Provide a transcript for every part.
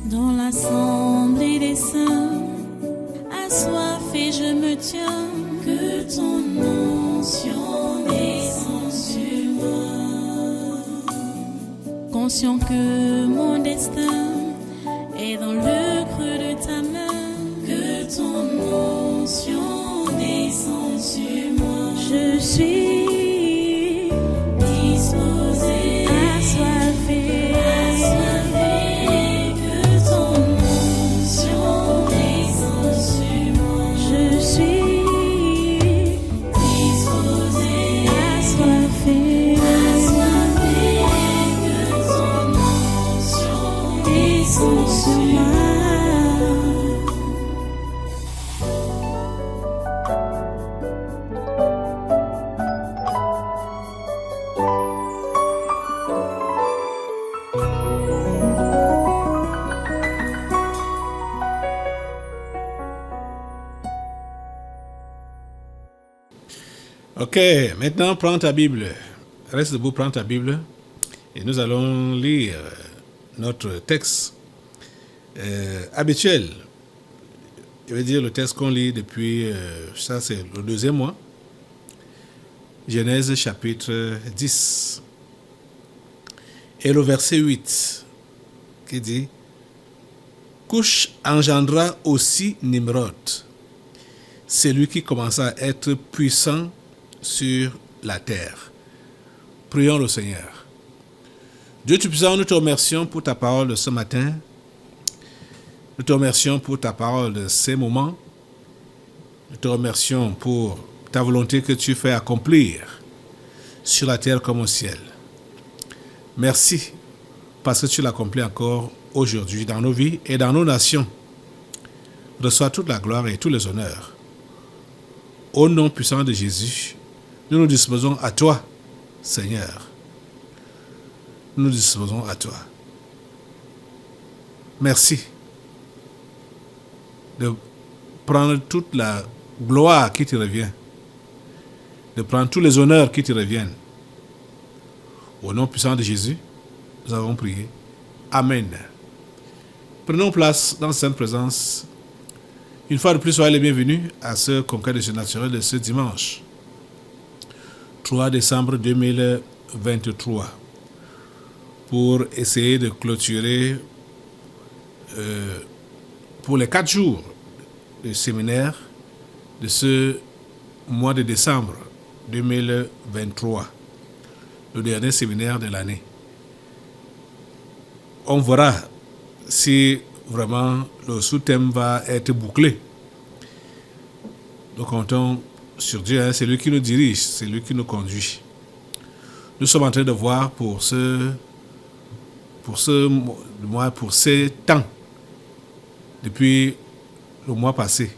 Dans l'assemblée des saints, assoiffé je me tiens, que ton onction descende sur moi. Conscient que mon destin est dans le creux de ta main, que ton onction descende sur moi. Je suis disposé, assoiffé, que ton onction descende sur moi. Je suis disposé, assoiffé, que ton onction descende sur moi. Ok, maintenant prends ta Bible. Reste debout, prends ta Bible. Et nous allons lire notre texte habituel. Je veux dire le texte qu'on lit depuis, ça c'est le deuxième mois. Genèse chapitre 10. Et le verset 8 qui dit: Couche engendra aussi Nimrod, celui qui commença à être puissant sur la terre. Prions le Seigneur. Dieu Tout-Puissant, nous te remercions pour ta parole de ce matin. Nous te remercions pour ta parole de ces moments. Nous te remercions pour ta volonté que tu fais accomplir sur la terre comme au ciel. Merci parce que tu l'accomplis encore aujourd'hui dans nos vies et dans nos nations. Reçois toute la gloire et tous les honneurs. Au nom puissant de Jésus, nous nous disposons à toi, Seigneur. Nous nous disposons à toi. Merci de prendre toute la gloire qui te revient, de prendre tous les honneurs qui te reviennent. Au nom puissant de Jésus, nous avons prié. Amen. Prenons place dans cette présence. Une fois de plus, soyez les bienvenus à ce congrès de surnaturel de ce dimanche, 3 décembre 2023, pour essayer de clôturer pour les 4 jours de séminaire de ce mois de décembre 2023, le dernier séminaire de l'année. On verra si vraiment le sous-thème va être bouclé. Nous comptons sur Dieu, hein, c'est lui qui nous dirige, c'est lui qui nous conduit. Nous sommes en train de voir pour ces temps, depuis le mois passé,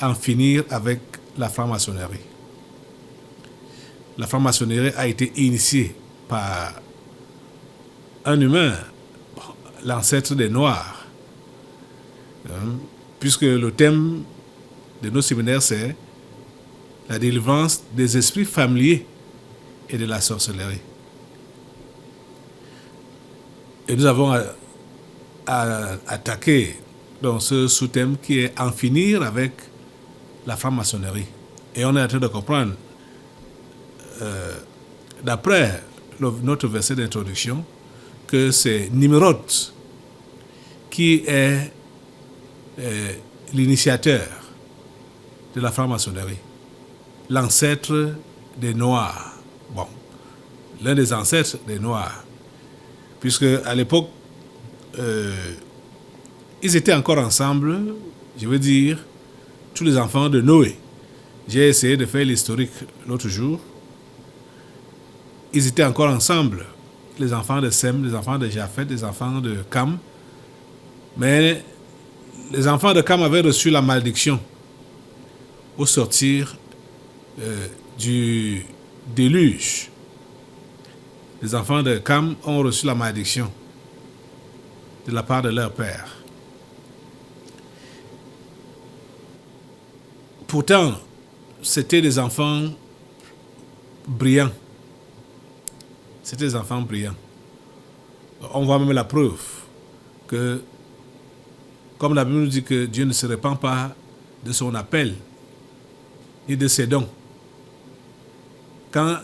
en finir avec la franc-maçonnerie. La franc-maçonnerie a été initiée par un humain, l'ancêtre des Noirs, puisque le thème de nos séminaires, c'est la délivrance des esprits familiers et de la sorcellerie. Et nous avons attaqué dans ce sous-thème qui est en finir avec la franc-maçonnerie. Et on est en train de comprendre, d'après notre verset d'introduction, que c'est Nimrod qui est l'initiateur de la franc-maçonnerie, l'ancêtre des Noirs. Bon, l'un des ancêtres des Noirs, puisque à l'époque, ils étaient encore ensemble, je veux dire, tous les enfants de Noé. J'ai essayé de faire l'historique l'autre jour. Ils étaient encore ensemble, les enfants de Sem, les enfants de Japheth, les enfants de Cam. Mais les enfants de Cam avaient reçu la malédiction au sortir du déluge. Les enfants de Cam ont reçu la malédiction de la part de leur père. Pourtant, c'était des enfants brillants. C'était des enfants brillants. On voit même la preuve que, comme la Bible nous dit que Dieu ne se répand pas de son appel ni de ses dons. Quand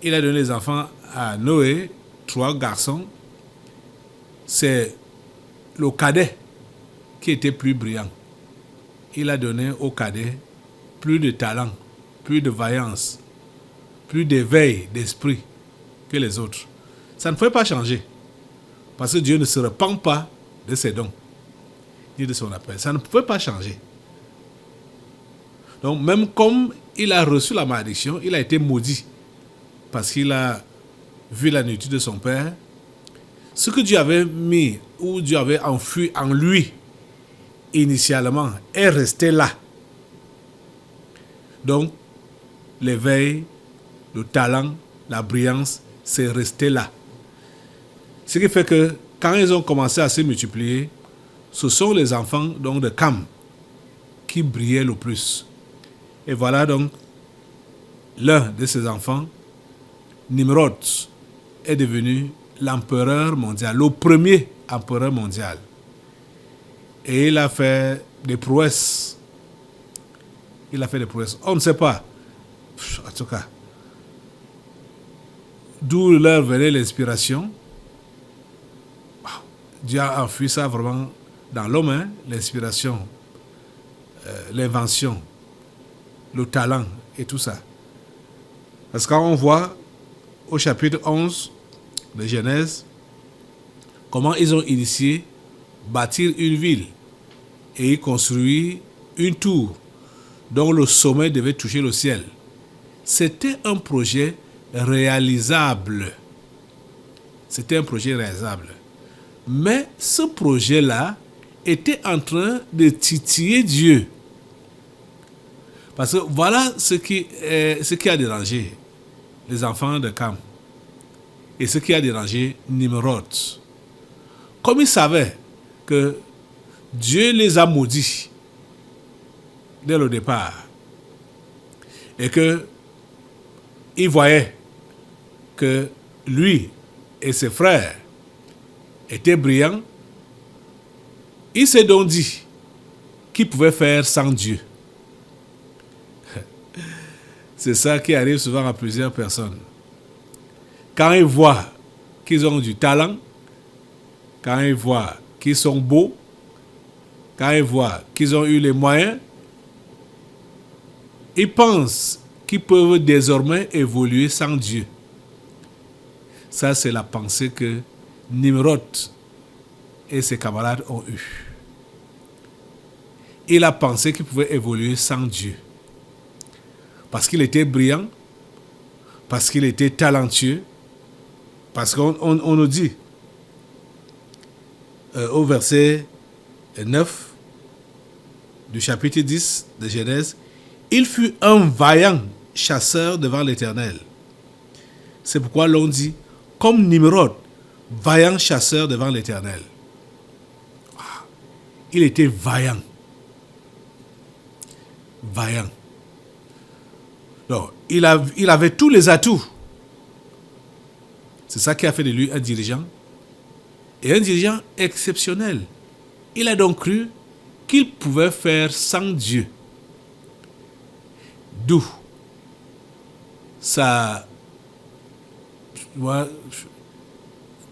il a donné les enfants à Noé, 3 garçons, c'est le cadet qui était plus brillant. Il a donné au cadet plus de talent, plus de vaillance, plus d'éveil d'esprit que les autres. Ça ne pouvait pas changer. Parce que Dieu ne se repent pas de ses dons, ni de son appel. Ça ne pouvait pas changer. Donc, même comme il a reçu la malédiction, il a été maudit. Parce qu'il a vu la nudité de son père. Ce que Dieu avait mis, ou Dieu avait enfui en lui, initialement, est resté là. Donc, l'éveil, le talent, la brillance, c'est resté là. Ce qui fait que quand ils ont commencé à se multiplier, ce sont les enfants donc, de Cam qui brillaient le plus. Et voilà donc l'un de ces enfants, Nimrod, est devenu l'empereur mondial, le premier empereur mondial. Et il a fait des prouesses. On ne sait pas, en tout cas, d'où leur venait l'inspiration. Dieu a enfui ça vraiment dans l'homme, hein? L'inspiration, l'invention, le talent et tout ça. Parce qu'on voit au chapitre 11 de Genèse comment ils ont initié bâtir une ville et y construire une tour dont le sommet devait toucher le ciel. C'était un projet réalisable. Mais ce projet-là était en train de titiller Dieu. Parce que voilà ce qui a dérangé les enfants de Cam. Et ce qui a dérangé Nimrod. Comme ils savaient que Dieu les a maudits dès le départ. Et que ils voyaient que lui et ses frères étaient brillants, il s'est donc dit qu'il pouvait faire sans Dieu. C'est ça qui arrive souvent à plusieurs personnes. Quand ils voient qu'ils ont du talent, quand ils voient qu'ils sont beaux, quand ils voient qu'ils ont eu les moyens, ils pensent qu'ils peuvent désormais évoluer sans Dieu. Ça, c'est la pensée que Nimrod et ses camarades ont eue. Il a pensé qu'il pouvait évoluer sans Dieu. Parce qu'il était brillant, parce qu'il était talentueux, parce qu'on nous dit au verset 9 du chapitre 10 de Genèse, il fut un vaillant chasseur devant l'Éternel. C'est pourquoi l'on dit, comme Nimrod, vaillant chasseur devant l'Éternel. Il était vaillant. Vaillant. Donc, il avait tous les atouts. C'est ça qui a fait de lui un dirigeant. Et un dirigeant exceptionnel. Il a donc cru qu'il pouvait faire sans Dieu. D'où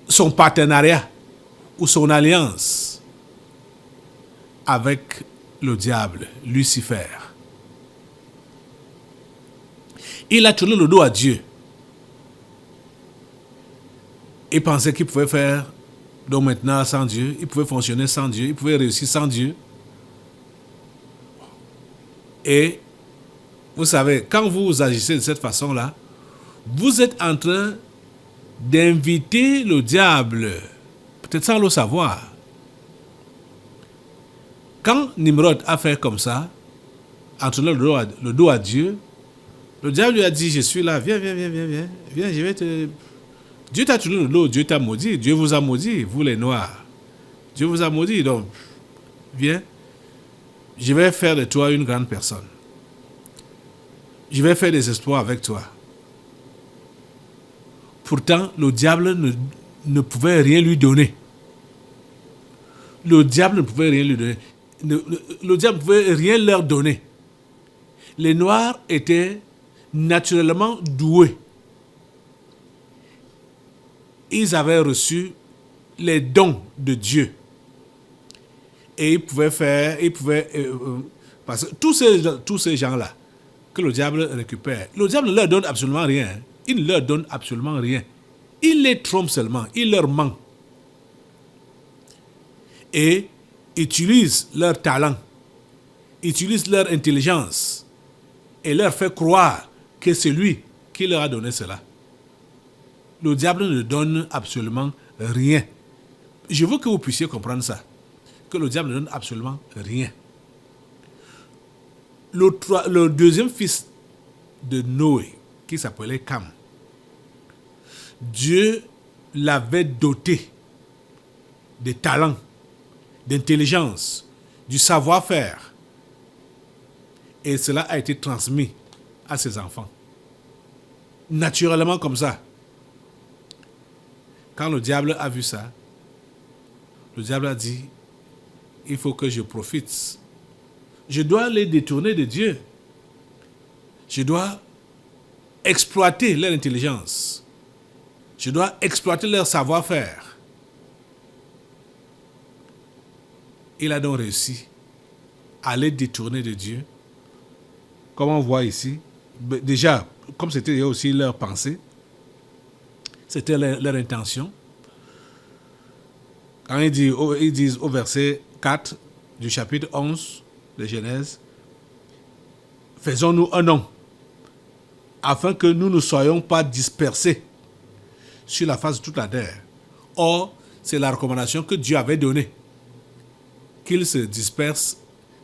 son partenariat ou son alliance avec le diable, Lucifer. Il a tourné le dos à Dieu. Il pensait qu'il pouvait faire donc maintenant sans Dieu, il pouvait fonctionner sans Dieu, il pouvait réussir sans Dieu. Et vous savez, quand vous agissez de cette façon-là, vous êtes en train d'inviter le diable, peut-être sans le savoir. Quand Nimrod a fait comme ça, en tournant le dos à Dieu, le diable lui a dit, je suis là, viens, je vais te... Dieu t'a tourné le dos, Dieu t'a maudit, Dieu vous a maudit, vous les noirs. Dieu vous a maudit, donc, viens, je vais faire de toi une grande personne. Je vais faire des exploits avec toi. Pourtant, le diable ne pouvait rien lui donner. le diable ne pouvait rien lui donner. Le diable ne pouvait rien leur donner. Les Noirs étaient naturellement doués. Ils avaient reçu les dons de Dieu. Et ils pouvaient parce que tous ces gens-là que le diable récupère, le diable ne leur donne absolument rien. Hein. Il ne leur donne absolument rien. Il les trompe seulement, il leur ment. Et utilise leur talent, utilise leur intelligence et leur fait croire que c'est lui qui leur a donné cela. Le diable ne donne absolument rien. Je veux que vous puissiez comprendre ça, que le diable ne donne absolument rien. Le deuxième fils de Noé, qui s'appelait Cam, Dieu l'avait doté de talents, d'intelligence, du savoir-faire. Et cela a été transmis à ses enfants. Naturellement comme ça. Quand le diable a vu ça, le diable a dit, il faut que je profite. Je dois les détourner de Dieu. Je dois exploiter leur intelligence. Je dois exploiter leur savoir-faire. Il a donc réussi à les détourner de Dieu. Comme on voit ici, déjà, comme c'était aussi leur pensée, c'était leur intention. Quand ils disent au verset 4 du chapitre 11 de Genèse, faisons-nous un nom, afin que nous ne soyons pas dispersés sur la face de toute la terre. Or, c'est la recommandation que Dieu avait donnée, qu'ils se dispersent,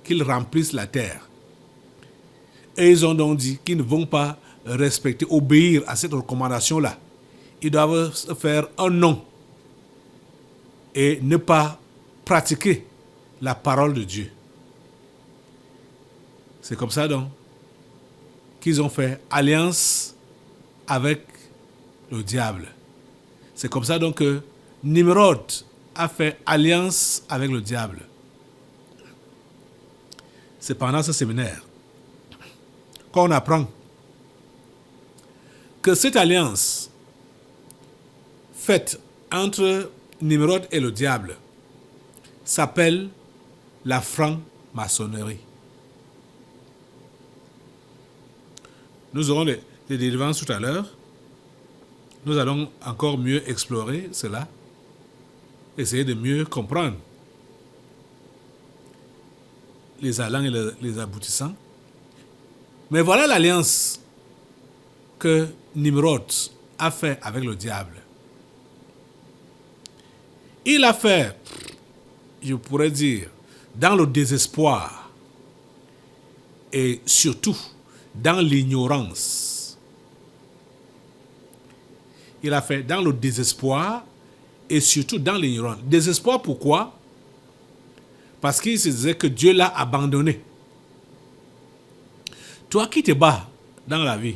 qu'ils remplissent la terre. Et ils ont donc dit qu'ils ne vont pas respecter, obéir à cette recommandation-là. Ils doivent faire un nom et ne pas pratiquer la parole de Dieu. C'est comme ça donc qu'ils ont fait alliance avec le diable. C'est comme ça donc que Nimrod a fait alliance avec le diable. C'est pendant ce séminaire qu'on apprend que cette alliance faite entre Nimrod et le diable s'appelle la franc-maçonnerie. Nous aurons des délivrances tout à l'heure. Nous allons encore mieux explorer cela, essayer de mieux comprendre les allants et les aboutissants. Mais voilà l'alliance que Nimrod a fait avec le diable. Il a fait, je pourrais dire, dans le désespoir et surtout dans l'ignorance. Il a fait dans le désespoir et surtout dans l'ignorance. Désespoir pourquoi? Parce qu'il se disait que Dieu l'a abandonné. Toi qui te bats dans la vie,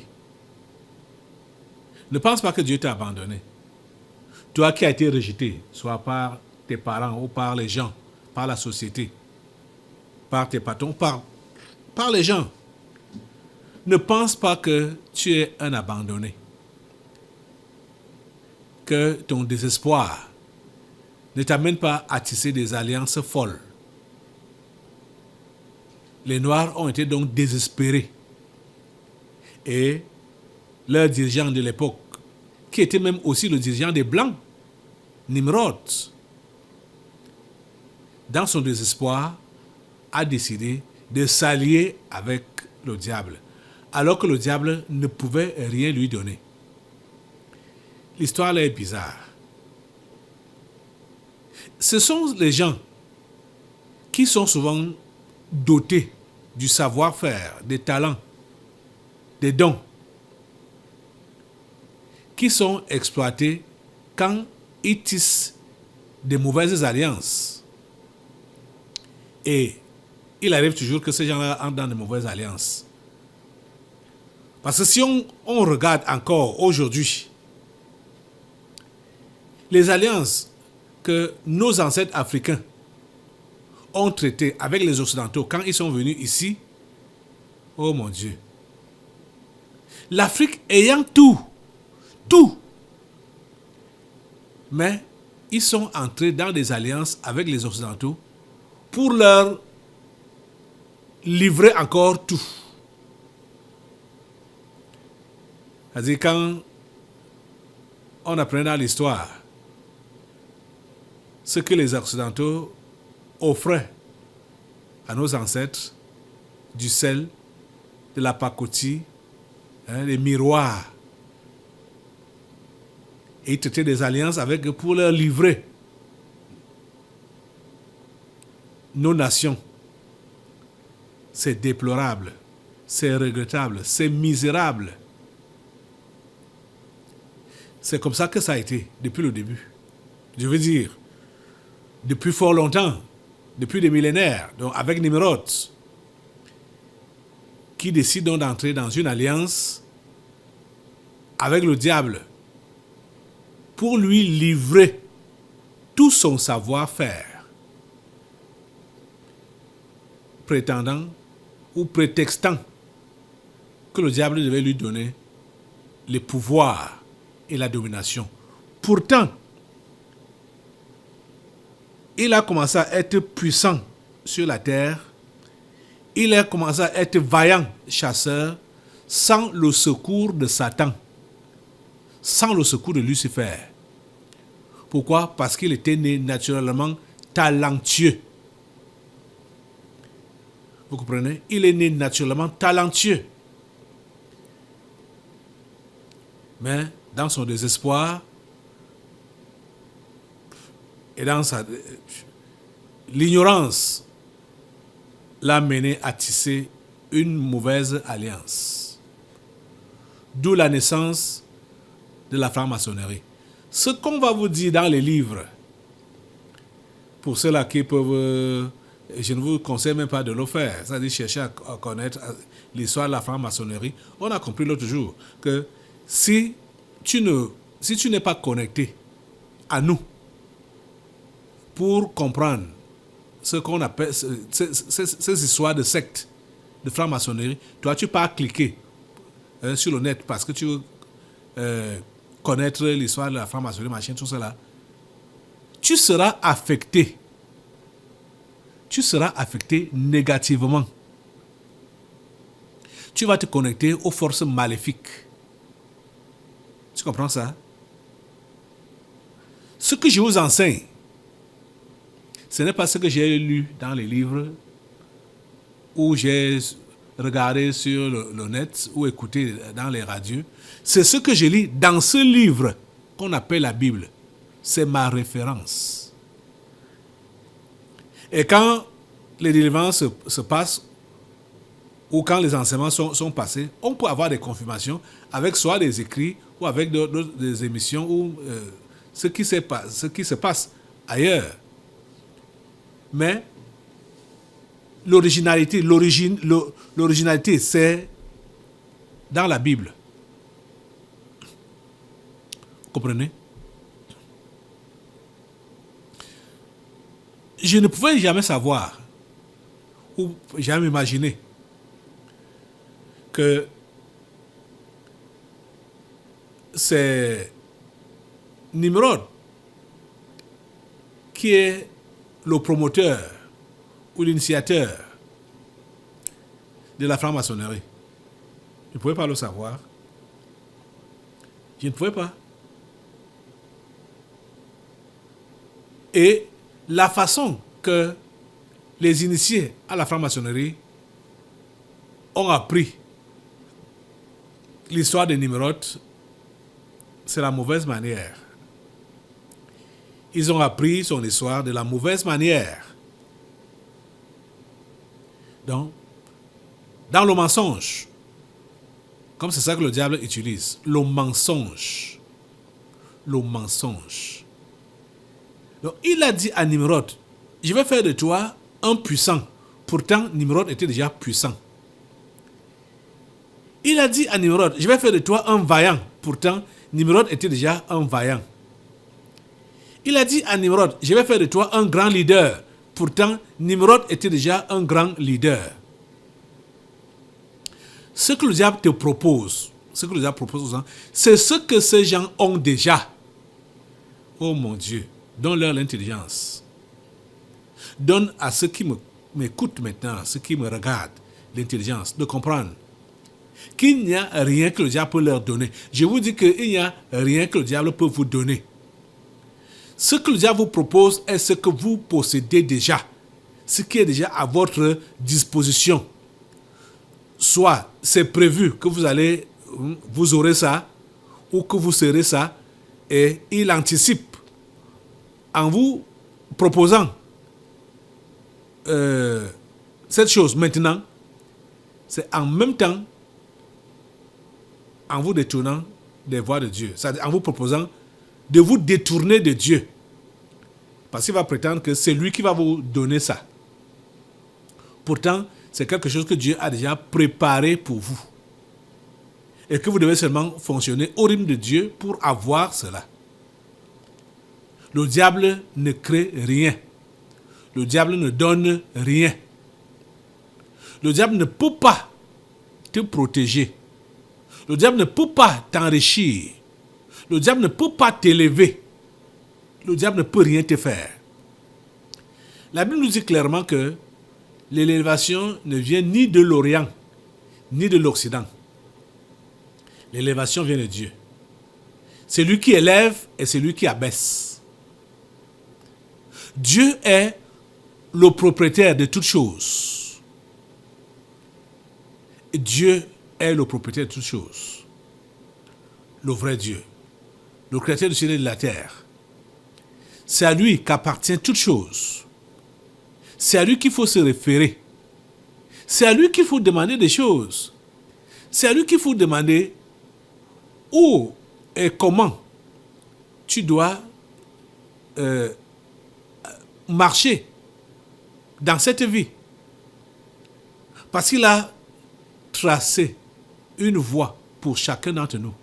ne pense pas que Dieu t'a abandonné. Toi qui as été rejeté, soit par tes parents ou par les gens, par la société, par tes patrons, par les gens. Ne pense pas que tu es un abandonné. Que ton désespoir ne t'amène pas à tisser des alliances folles. Les Noirs ont été donc désespérés. Et leur dirigeant de l'époque, qui était même aussi le dirigeant des Blancs, Nimrod, dans son désespoir, a décidé de s'allier avec le diable, alors que le diable ne pouvait rien lui donner. L'histoire là est bizarre. Ce sont les gens qui sont souvent dotés du savoir-faire, des talents, des dons, qui sont exploités quand ils tissent de mauvaises alliances. Et il arrive toujours que ces gens-là entrent dans de mauvaises alliances. Parce que si on regarde encore aujourd'hui, les alliances que nos ancêtres africains ont traité avec les Occidentaux quand ils sont venus ici, oh mon Dieu, l'Afrique ayant tout, mais ils sont entrés dans des alliances avec les Occidentaux pour leur livrer encore tout. C'est-à-dire quand on apprend dans l'histoire ce que les Occidentaux offraient à nos ancêtres, du sel, de la pacotille, des miroirs, et ils traitaient des alliances avec eux pour leur livrer nos nations. C'est déplorable, c'est regrettable, c'est misérable. C'est comme ça que ça a été depuis le début. Je veux dire, depuis fort longtemps, depuis des millénaires, donc avec Nimrod, qui décide donc d'entrer dans une alliance avec le diable pour lui livrer tout son savoir-faire, prétendant ou prétextant que le diable devait lui donner les pouvoirs et la domination. Pourtant, il a commencé à être puissant sur la terre. Il a commencé à être vaillant chasseur sans le secours de Satan, sans le secours de Lucifer. Pourquoi? Parce qu'il était né naturellement talentueux. Vous comprenez? Il est né naturellement talentueux. Mais dans son désespoir et dans l'ignorance, l'a mené à tisser une mauvaise alliance. D'où la naissance de la franc-maçonnerie. Ce qu'on va vous dire dans les livres, pour ceux-là qui peuvent, je ne vous conseille même pas de le faire, c'est-à-dire chercher à connaître l'histoire de la franc-maçonnerie. On a compris l'autre jour que si tu n'es pas connecté à nous pour comprendre ce qu'on appelle ces histoires de sectes, de franc-maçonnerie, toi tu peux cliquer sur le net parce que tu veux connaître l'histoire de la franc-maçonnerie, machin, tout cela. Tu seras affecté. Tu seras affecté négativement. Tu vas te connecter aux forces maléfiques. Tu comprends ça? Ce que je vous enseigne, ce n'est pas ce que j'ai lu dans les livres ou j'ai regardé sur le net ou écouté dans les radios. C'est ce que je lis dans ce livre qu'on appelle la Bible. C'est ma référence. Et quand les délivrances se passent ou quand les enseignements sont passés, on peut avoir des confirmations avec soit des écrits ou avec des émissions ou ce qui se passe ailleurs. Mais l'originalité, c'est dans la Bible. Vous comprenez? Je ne pouvais jamais savoir ou jamais imaginer que c'est Nimrod qui est le promoteur ou l'initiateur de la franc-maçonnerie. Je ne pouvais pas le savoir. Je ne pouvais pas. Et la façon que les initiés à la franc-maçonnerie ont appris l'histoire de Nimrod, c'est la mauvaise manière. Ils ont appris son histoire de la mauvaise manière. Donc, dans le mensonge, comme c'est ça que le diable utilise, le mensonge. Le mensonge. Donc, il a dit à Nimrod, je vais faire de toi un puissant. Pourtant, Nimrod était déjà puissant. Il a dit à Nimrod, je vais faire de toi un vaillant. Pourtant, Nimrod était déjà un vaillant. Il a dit à Nimrod, je vais faire de toi un grand leader. Pourtant, Nimrod était déjà un grand leader. Ce que le diable te propose, ce que le diable propose aux gens, c'est ce que ces gens ont déjà. Oh mon Dieu, donne-leur l'intelligence. Donne à ceux qui m'écoutent maintenant, ceux qui me regardent, l'intelligence de comprendre qu'il n'y a rien que le diable peut leur donner. Je vous dis qu'il n'y a rien que le diable peut vous donner. Ce que le diable vous propose est ce que vous possédez déjà, ce qui est déjà à votre disposition. Soit c'est prévu que vous aurez ça, ou que vous serez ça, et il anticipe en vous proposant cette chose maintenant. C'est en même temps en vous détournant des voies de Dieu, c'est-à-dire en vous proposant de vous détourner de Dieu, parce qu'il va prétendre que c'est lui qui va vous donner ça. Pourtant, c'est quelque chose que Dieu a déjà préparé pour vous et que vous devez seulement fonctionner au rythme de Dieu pour avoir cela. Le diable ne crée rien. Le diable ne donne rien. Le diable ne peut pas te protéger. Le diable ne peut pas t'enrichir. Le diable ne peut pas t'élever. Le diable ne peut rien te faire. La Bible nous dit clairement que l'élévation ne vient ni de l'Orient, ni de l'Occident. L'élévation vient de Dieu. C'est lui qui élève et c'est lui qui abaisse. Dieu est le propriétaire de toutes choses. Dieu est le propriétaire de toutes choses. Le vrai Dieu. Le créateur du ciel et de la terre. C'est à lui qu'appartient toutes choses. C'est à lui qu'il faut se référer. C'est à lui qu'il faut demander des choses. C'est à lui qu'il faut demander où et comment tu dois marcher dans cette vie. Parce qu'il a tracé une voie pour chacun d'entre nous.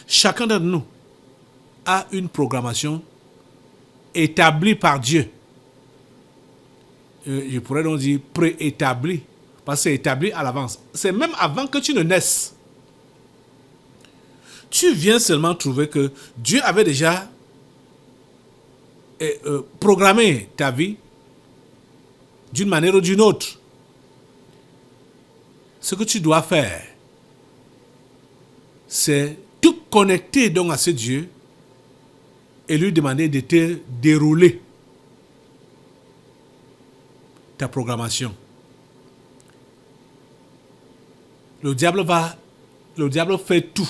Chacun d'entre nous a une programmation établie par Dieu. Je pourrais donc dire préétablie, parce que c'est établi à l'avance. C'est même avant que tu ne naisses. Tu viens seulement trouver que Dieu avait déjà programmé ta vie d'une manière ou d'une autre. Ce que tu dois faire, c'est te connecter donc à ce Dieu et lui demander de te dérouler ta programmation. Le diable fait tout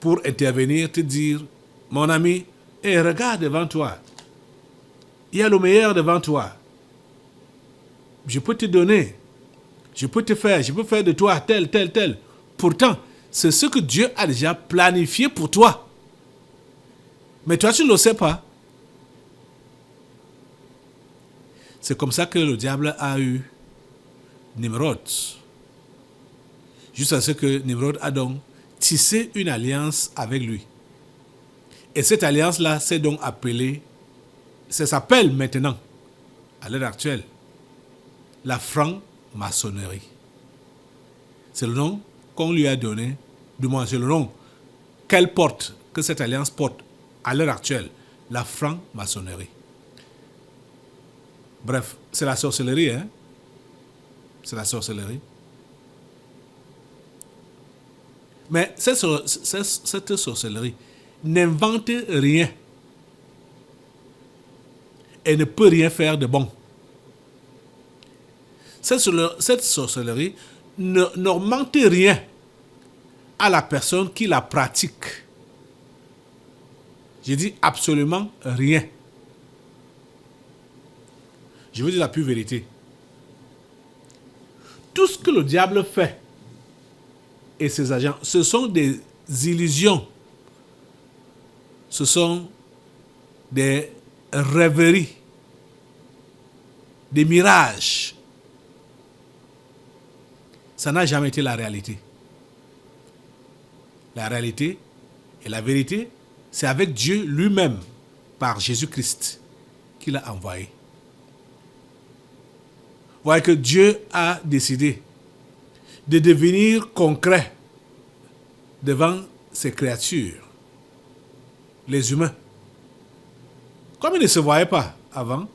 pour intervenir, te dire, mon ami, regarde devant toi. Il y a le meilleur devant toi. Je peux te donner. Je peux te faire. Je peux faire de toi tel, tel, tel. Pourtant, c'est ce que Dieu a déjà planifié pour toi. Mais toi, tu ne le sais pas. C'est comme ça que le diable a eu Nimrod. Jusqu'à ce que Nimrod a donc tissé une alliance avec lui. Et cette alliance-là s'est donc appelée, ça s'appelle maintenant, à l'heure actuelle, la franc-maçonnerie. C'est le nom qu'on lui a donné, du moins c'est le nom qu'elle porte, que cette alliance porte à l'heure actuelle, la franc-maçonnerie. Bref, c'est la sorcellerie, hein? C'est la sorcellerie. Mais cette sorcellerie n'invente rien et ne peut rien faire de bon. Cette sorcellerie n'augmente rien à la personne qui la pratique. Je dis absolument rien. Je vous dis la pure vérité. Tout ce que le diable fait et ses agents, ce sont des illusions. Ce sont des rêveries, des mirages. Ça n'a jamais été la réalité. La réalité et la vérité, c'est avec Dieu lui-même par Jésus-Christ qu'il a envoyé. Vous voyez que Dieu a décidé de devenir concret devant ses créatures, les humains. Comme il ne se voyait pas avant,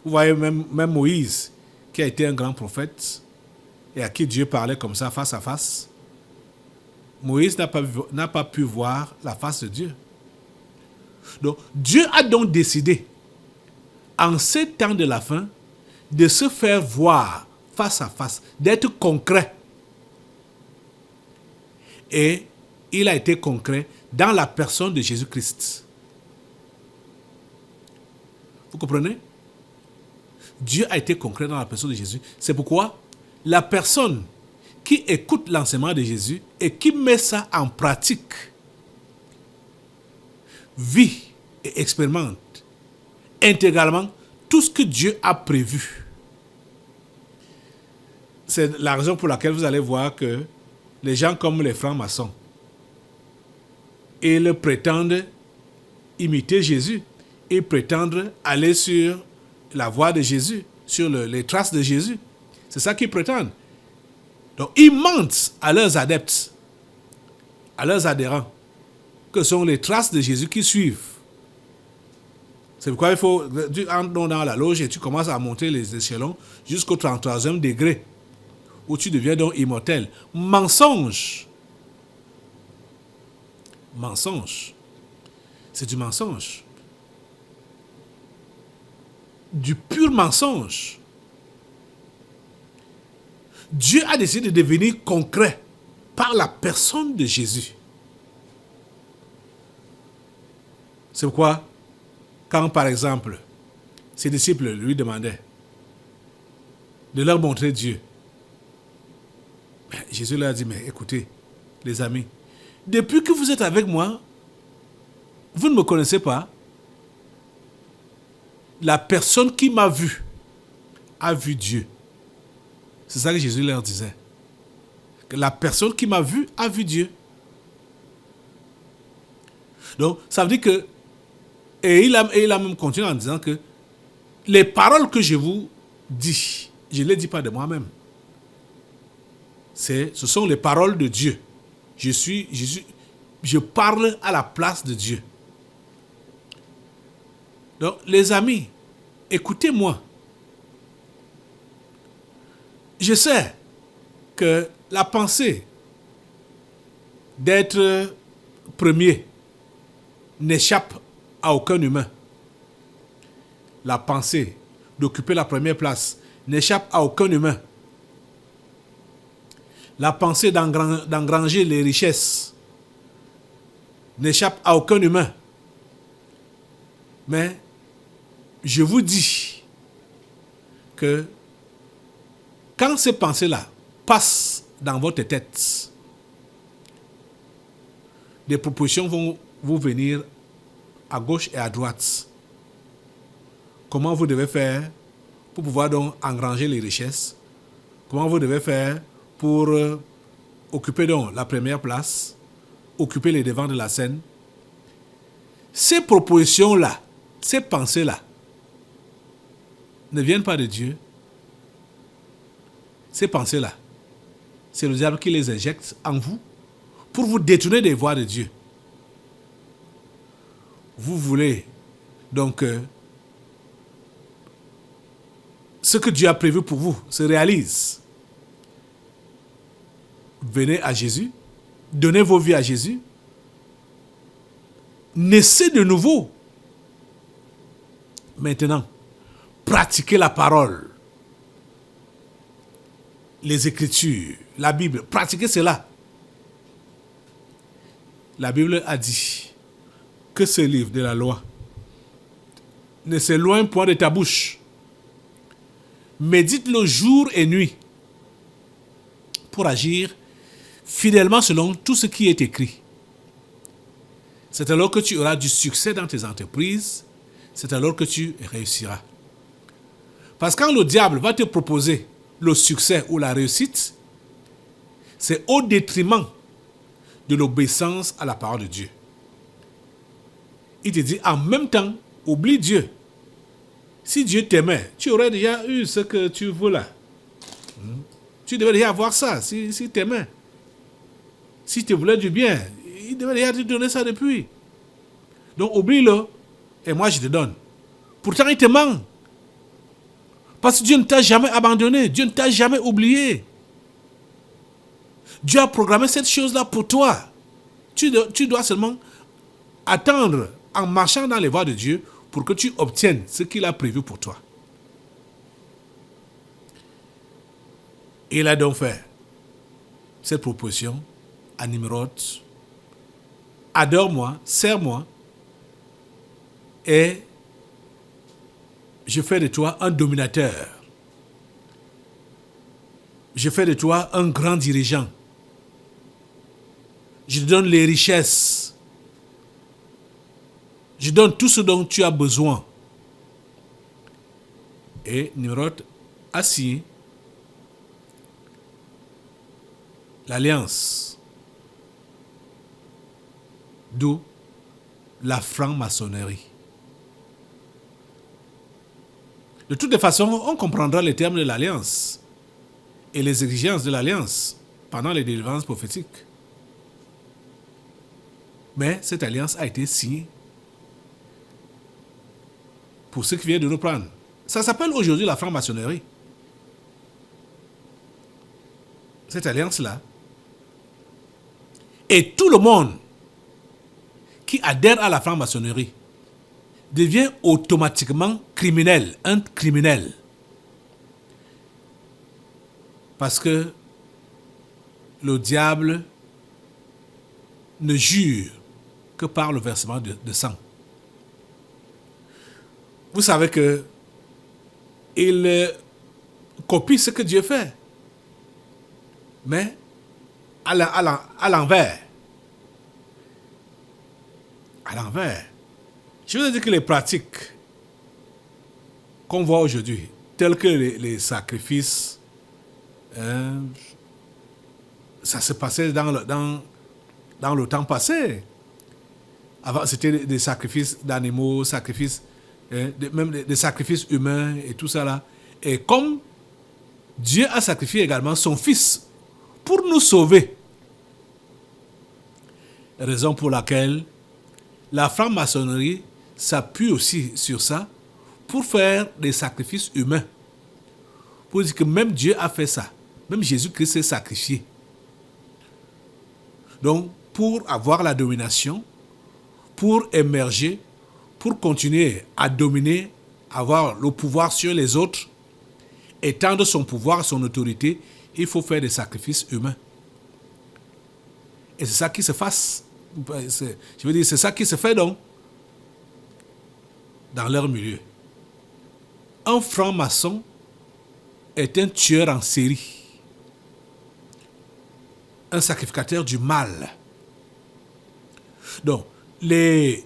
vous voyez même Moïse, qui a été un grand prophète et à qui Dieu parlait comme ça, face à face. Moïse n'a pas pu voir la face de Dieu. Donc, Dieu a donc décidé, en ces temps de la fin, de se faire voir face à face, d'être concret. Et il a été concret dans la personne de Jésus-Christ. Vous comprenez? Dieu a été concret dans la personne de Jésus. C'est pourquoi la personne qui écoute l'enseignement de Jésus et qui met ça en pratique vit et expérimente intégralement tout ce que Dieu a prévu. C'est la raison pour laquelle vous allez voir que les gens comme les francs-maçons, ils prétendent imiter Jésus. Ils prétendent aller sur la voie de Jésus, sur les traces de Jésus. C'est ça qu'ils prétendent. Donc, ils mentent à leurs adeptes, à leurs adhérents, que sont les traces de Jésus qui suivent. C'est pourquoi il faut, tu entres dans la loge et tu commences à monter les échelons jusqu'au 33e degré, où tu deviens donc immortel. Mensonge. Mensonge. C'est du mensonge. Du pur mensonge. Dieu a décidé de devenir concret par la personne de Jésus. C'est pourquoi, quand par exemple, ses disciples lui demandaient de leur montrer Dieu, Jésus leur a dit, mais écoutez, les amis, depuis que vous êtes avec moi, vous ne me connaissez pas. La personne qui m'a vu a vu Dieu. C'est ça que Jésus leur disait. Que la personne qui m'a vu a vu Dieu. Donc, ça veut dire que, et il a même continué en disant que les paroles que je vous dis, je ne les dis pas de moi-même. Ce sont les paroles de Dieu. Je parle à la place de Dieu. Donc, les amis, écoutez-moi. Je sais que la pensée d'être premier n'échappe à aucun humain. La pensée d'occuper la première place n'échappe à aucun humain. La pensée d'engranger les richesses n'échappe à aucun humain. Mais je vous dis que quand ces pensées-là passent dans votre tête, des propositions vont vous venir à gauche et à droite. Comment vous devez faire pour pouvoir donc engranger les richesses? Comment vous devez faire pour occuper donc la première place, occuper les devants de la scène? Ces propositions-là, ces pensées-là, ne viennent pas de Dieu. Ces pensées-là, c'est le diable qui les injecte en vous pour vous détourner des voies de Dieu. Vous voulez donc ce que Dieu a prévu pour vous se réalise. Venez à Jésus, donnez vos vies à Jésus, naissez de nouveau. Maintenant, pratiquez la parole, les Écritures, la Bible, pratiquez cela. La Bible a dit que ce livre de la loi ne s'éloigne point de ta bouche. Médite-le jour et nuit pour agir fidèlement selon tout ce qui est écrit. C'est alors que tu auras du succès dans tes entreprises. C'est alors que tu réussiras. Parce que quand le diable va te proposer le succès ou la réussite, c'est au détriment de l'obéissance à la parole de Dieu. il te dit en même temps, oublie Dieu. Si Dieu t'aimait, tu aurais déjà eu ce que tu veux là. Tu devais déjà avoir ça, si t'aimait. Si tu voulais du bien, il devait déjà te donner ça depuis. Donc oublie-le, et moi je te donne. Pourtant il te ment. Parce que Dieu ne t'a jamais abandonné, Dieu ne t'a jamais oublié. Dieu a programmé cette chose-là pour toi. Tu dois seulement attendre en marchant dans les voies de Dieu pour que tu obtiennes ce qu'il a prévu pour toi. Il a donc fait cette proposition à Nimrod. Adore-moi, sers-moi, et je fais de toi un dominateur. Je fais de toi un grand dirigeant. Je te donne les richesses. Je donne tout ce dont tu as besoin. Et Nimrod a signé l'alliance. D'où la franc-maçonnerie. De toutes les façons, on comprendra les termes de l'alliance et les exigences de l'alliance pendant les délivrances prophétiques. Mais cette alliance a été signée pour ceux qui viennent de nous prendre. Ça s'appelle aujourd'hui la franc-maçonnerie. Cette alliance-là. Et tout le monde qui adhère à la franc-maçonnerie devient automatiquement criminel, un criminel. Parce que le diable ne jure que par le versement de sang. Vous savez que il copie ce que Dieu fait, mais à l'envers. À l'envers. Je veux dire que les pratiques qu'on voit aujourd'hui, telles que les sacrifices, ça se passait dans le temps passé. Avant, c'était des sacrifices d'animaux, même des sacrifices humains et tout ça là. Et comme Dieu a sacrifié également son Fils pour nous sauver, raison pour laquelle la franc-maçonnerie s'appuie aussi sur ça pour faire des sacrifices humains. Pour dire que même Dieu a fait ça. Même Jésus-Christ s'est sacrifié. Donc, pour avoir la domination, pour émerger, pour continuer à dominer, avoir le pouvoir sur les autres, étendre son pouvoir, son autorité, il faut faire des sacrifices humains. Et c'est ça qui se fasse. Je veux dire, c'est ça qui se fait donc dans leur milieu. Un franc-maçon est un tueur en série, un sacrificateur du mal. Donc, les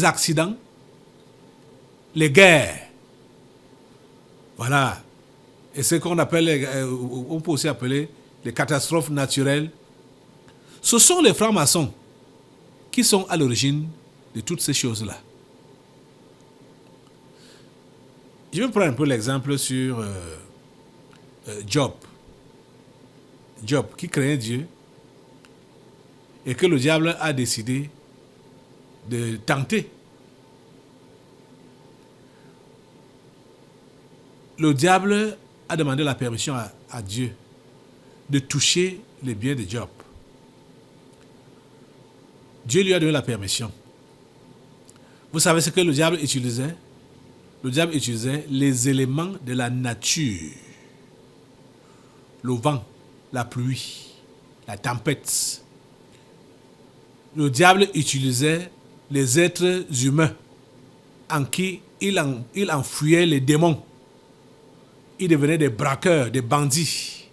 accidents, les guerres, voilà, et ce qu'on appelle, on peut aussi appeler les catastrophes naturelles, ce sont les francs-maçons qui sont à l'origine de toutes ces choses-là. Je vais prendre un peu l'exemple sur Job. Job, qui craignait Dieu et que le diable a décidé de tenter. Le diable a demandé la permission à Dieu de toucher les biens de Job. Dieu lui a donné la permission. Vous savez ce que le diable utilisait? Le diable utilisait les éléments de la nature. Le vent, la pluie, la tempête. Le diable utilisait les êtres humains en qui il enfuyait les démons. Ils devenaient des braqueurs, des bandits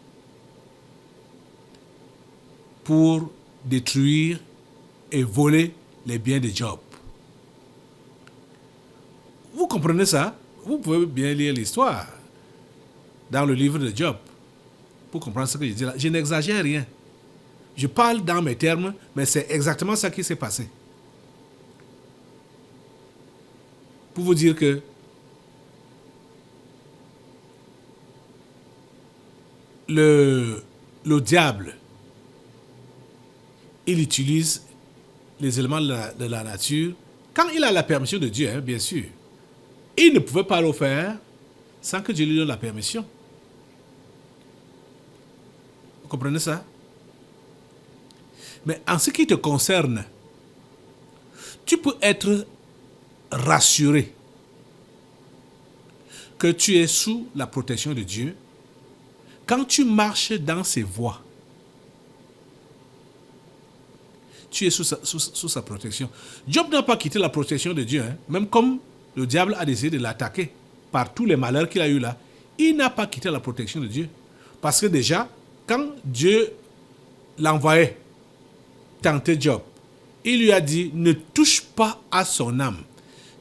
pour détruire et voler les biens de Job. Vous comprenez ça? Vous pouvez bien lire l'histoire dans le livre de Job pour comprendre ce que je dis là. Je n'exagère rien. Je parle dans mes termes, mais c'est exactement ça qui s'est passé. pour vous dire que le diable, il utilise les éléments de la nature quand il a la permission de Dieu, bien sûr. Il ne pouvait pas le faire sans que Dieu lui donne la permission. Vous comprenez ça? Mais en ce qui te concerne, tu peux être rassuré que tu es sous la protection de Dieu quand tu marches dans ses voies. Tu es sous sa protection. Job n'a pas quitté la protection de Dieu, même comme le diable a décidé de l'attaquer par tous les malheurs qu'il a eu là. Il n'a pas quitté la protection de Dieu. Parce que déjà, quand Dieu l'envoyait tenter Job, il lui a dit, ne touche pas à son âme.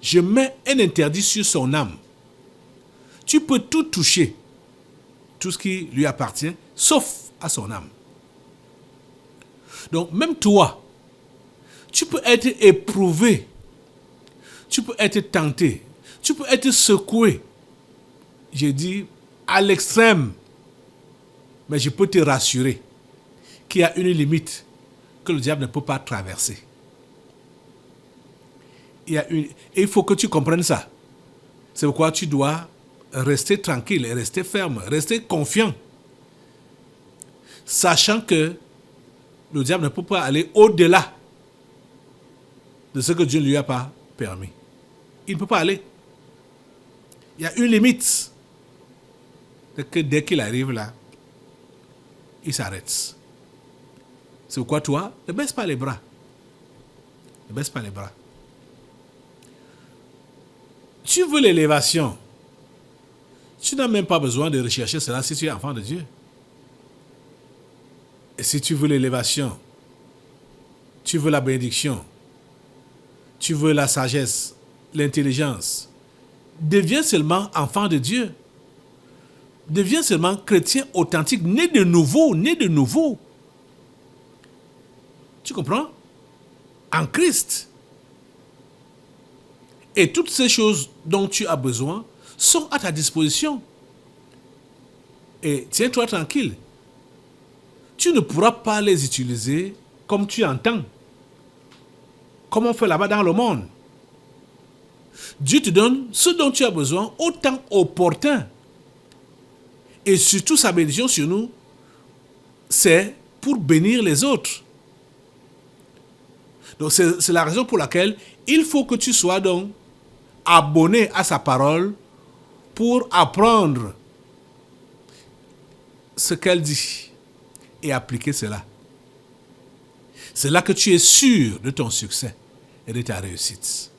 Je mets un interdit sur son âme. Tu peux tout toucher, tout ce qui lui appartient, sauf à son âme. Donc même toi, tu peux être éprouvé, tu peux être tenté, tu peux être secoué. J'ai dit à l'extrême, mais je peux te rassurer qu'il y a une limite que le diable ne peut pas traverser. Et il faut que tu comprennes ça. C'est pourquoi tu dois rester tranquille, rester ferme, rester confiant, sachant que le diable ne peut pas aller au-delà de ce que Dieu ne lui a pas permis. Il ne peut pas aller. Il y a une limite. C'est que dès qu'il arrive là, il s'arrête. C'est pourquoi toi, ne baisse pas les bras. Ne baisse pas les bras. Tu veux l'élévation. Tu n'as même pas besoin de rechercher cela si tu es enfant de Dieu. Et si tu veux l'élévation, tu veux la bénédiction, tu veux la sagesse, l'intelligence, deviens seulement enfant de Dieu. Deviens seulement chrétien authentique, né de nouveau, né de nouveau. Tu comprends? En Christ. Et toutes ces choses dont tu as besoin sont à ta disposition. Et tiens-toi tranquille. Tu ne pourras pas les utiliser comme tu entends. Comme on fait là-bas dans le monde. Dieu te donne ce dont tu as besoin au temps opportun. Et surtout sa bénédiction sur nous, c'est pour bénir les autres. Donc c'est la raison pour laquelle il faut que tu sois donc abonné à sa parole pour apprendre ce qu'elle dit et appliquer cela. C'est là que tu es sûr de ton succès et de ta réussite.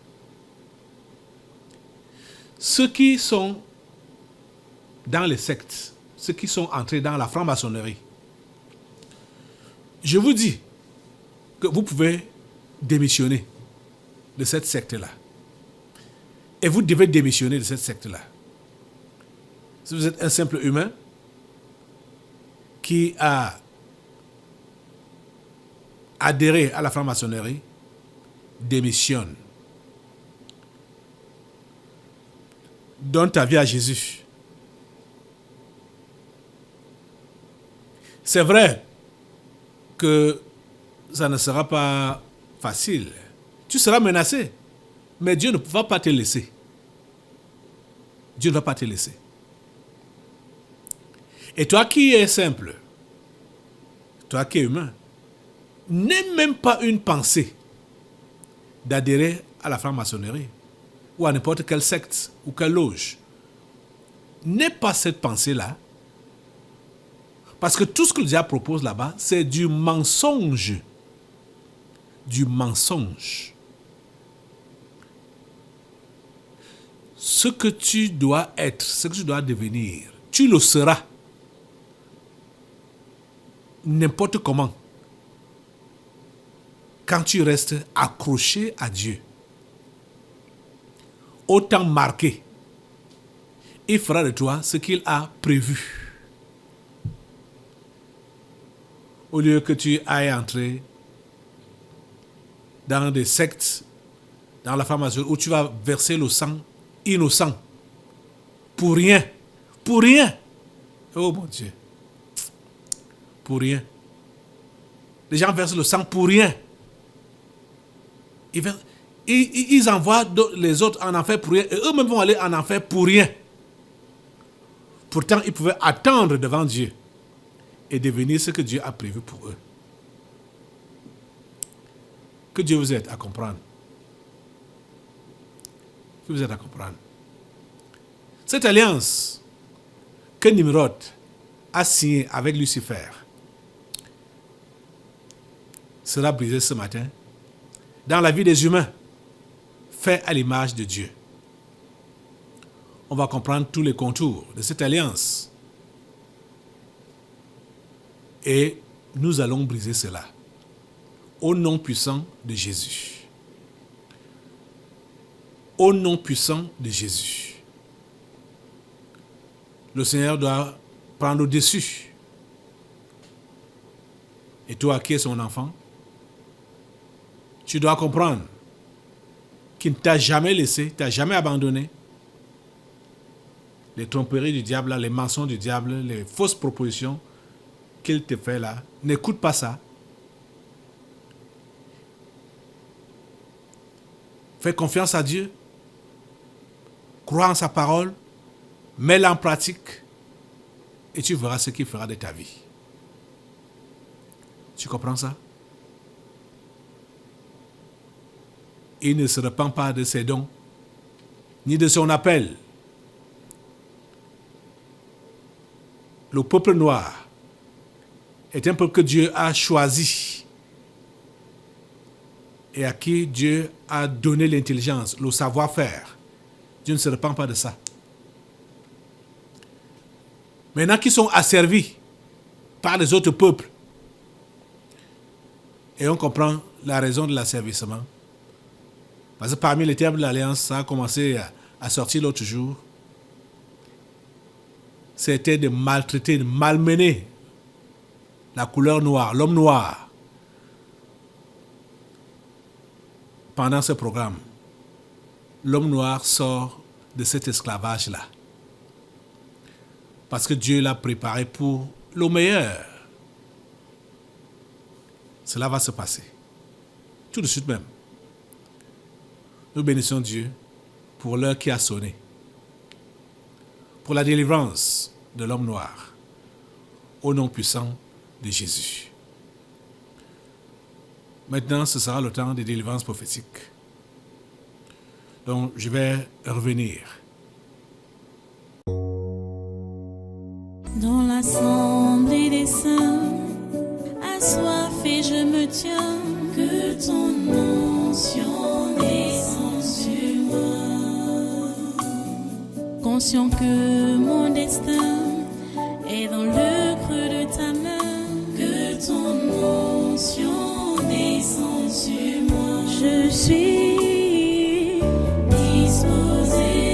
Ceux qui sont dans les sectes, ceux qui sont entrés dans la franc-maçonnerie, je vous dis que vous pouvez démissionner de cette secte-là. Et vous devez démissionner de cette secte-là. Si vous êtes un simple humain qui a adhéré à la franc-maçonnerie, démissionne. Donne ta vie à Jésus. C'est vrai que ça ne sera pas facile. Tu seras menacé. Mais Dieu ne va pas te laisser. Dieu ne va pas te laisser. Et toi qui es simple, toi qui es humain, n'aie même pas une pensée d'adhérer à la franc-maçonnerie ou à n'importe quelle secte ou quelle loge. N'aie pas cette pensée-là. Parce que tout ce que le diable propose là-bas, c'est du mensonge. Du mensonge. Ce que tu dois être, ce que tu dois devenir, tu le seras. N'importe comment. Quand tu restes accroché à Dieu. Autant marqué. Il fera de toi ce qu'il a prévu. Au lieu que tu ailles entrer dans des sectes dans la pharmacie où tu vas verser le sang innocent. Pour rien. Pour rien. Oh mon Dieu. Pour rien. Les gens versent le sang pour rien. Ils envoient les autres en enfer pour rien. Et eux-mêmes vont aller en enfer pour rien. Pourtant, ils pouvaient attendre devant Dieu et devenir ce que Dieu a prévu pour eux. Que Dieu vous aide à comprendre. Que vous aide à comprendre. Cette alliance que Nimrod a signée avec Lucifer sera brisée ce matin dans la vie des humains, fait à l'image de Dieu. On va comprendre tous les contours de cette alliance. Et nous allons briser cela. Au nom puissant de Jésus. Au nom puissant de Jésus. Le Seigneur doit prendre au-dessus. Et toi qui es son enfant, tu dois comprendre qu'il ne t'a jamais laissé, ne t'a jamais abandonné. Les tromperies du diable, les mensonges du diable, les fausses propositions qu'il te fait là, n'écoute pas ça. Fais confiance à Dieu. Crois en sa parole. Mets-la en pratique. Et tu verras ce qu'il fera de ta vie. Tu comprends ça? Il ne se repent pas de ses dons, ni de son appel. Le peuple noir est un peuple que Dieu a choisi et à qui Dieu a donné l'intelligence, le savoir-faire. Dieu ne se repent pas de ça. Maintenant qu'ils sont asservis par les autres peuples, et on comprend la raison de l'asservissement. Parce que parmi les termes de l'Alliance, ça a commencé à sortir l'autre jour. C'était de maltraiter, de malmener la couleur noire, l'homme noir. Pendant ce programme, l'homme noir sort de cet esclavage-là. Parce que Dieu l'a préparé pour le meilleur. Cela va se passer. Tout de suite même. Nous bénissons Dieu pour l'heure qui a sonné. Pour la délivrance de l'homme noir. Au nom puissant de Jésus. Maintenant, ce sera le temps des délivrances prophétiques. Donc, je vais revenir. Dans l'assemblée des saints, assoiffé je me tiens, que ton onction descende sur moi. Conscient que mon destin est dans le creux de ta main, que ton onction descende sur moi. Je suis disposé.